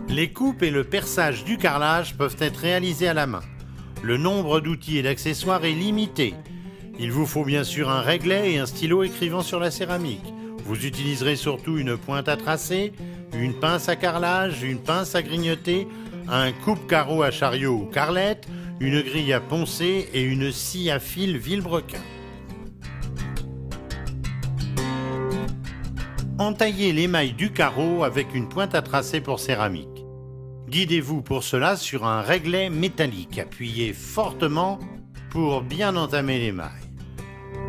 Les coupes et le perçage du carrelage peuvent être réalisés à la main. Le nombre d'outils et d'accessoires est limité. Il vous faut bien sûr un réglet et un stylo écrivant sur la céramique. Vous utiliserez surtout une pointe à tracer, une pince à carrelage, une pince à grignoter, un coupe-carreau à chariot ou carrelette, une grille à poncer et une scie à fil vilebrequin. Entaillez l'émail du carreau avec une pointe à tracer pour céramique. Guidez-vous pour cela sur un réglet métallique. Appuyez fortement pour bien entamer l'émail.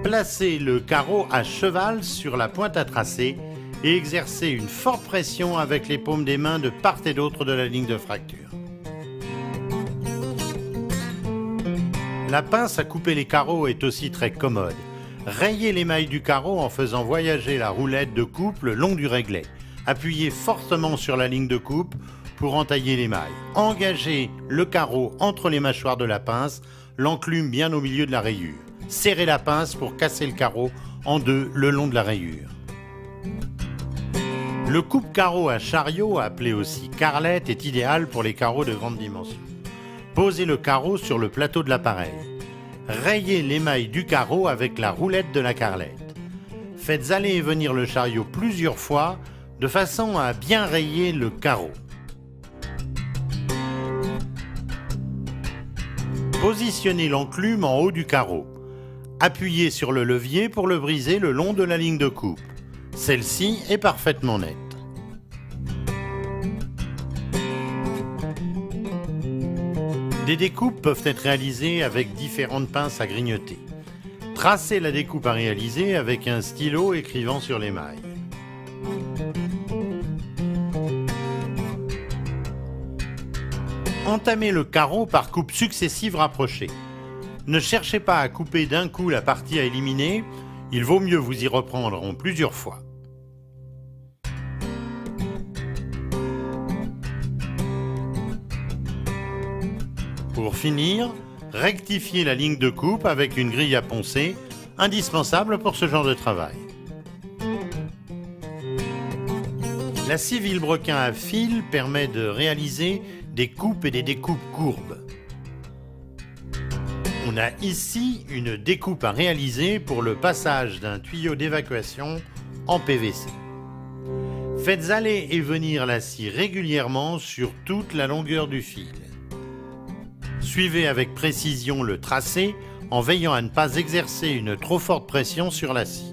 Placez le carreau à cheval sur la pointe à tracer et exercez une forte pression avec les paumes des mains de part et d'autre de la ligne de fracture. La pince à couper les carreaux est aussi très commode. Rayez l'émail du carreau en faisant voyager la roulette de coupe le long du réglet. Appuyez fortement sur la ligne de coupe pour entailler l'émail. Engagez le carreau entre les mâchoires de la pince, l'enclume bien au milieu de la rayure. Serrez la pince pour casser le carreau en deux le long de la rayure. Le coupe-carreau à chariot, appelé aussi carrelette, est idéal pour les carreaux de grande dimension. Posez le carreau sur le plateau de l'appareil. Rayez l'émail du carreau avec la roulette de la carrelette. Faites aller et venir le chariot plusieurs fois de façon à bien rayer le carreau. Positionnez l'enclume en haut du carreau. Appuyez sur le levier pour le briser le long de la ligne de coupe. Celle-ci est parfaitement nette. Des découpes peuvent être réalisées avec différentes pinces à grignoter. Tracez la découpe à réaliser avec un stylo écrivant sur l'émail. Entamez le carreau par coupes successives rapprochées. Ne cherchez pas à couper d'un coup la partie à éliminer, il vaut mieux vous y reprendre en plusieurs fois. Pour finir, rectifiez la ligne de coupe avec une grille à poncer, indispensable pour ce genre de travail. La scie vilebrequin à fil permet de réaliser des coupes et des découpes courbes. On a ici une découpe à réaliser pour le passage d'un tuyau d'évacuation en PVC. Faites aller et venir la scie régulièrement sur toute la longueur du fil. Suivez avec précision le tracé en veillant à ne pas exercer une trop forte pression sur la scie.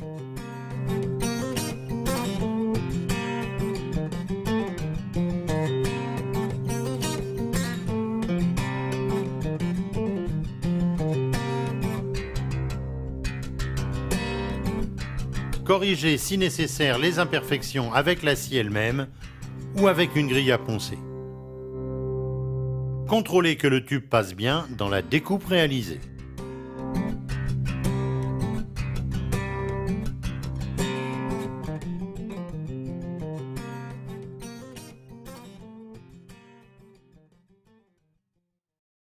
Corrigez si nécessaire les imperfections avec la scie elle-même ou avec une grille à poncer. Contrôlez que le tube passe bien dans la découpe réalisée.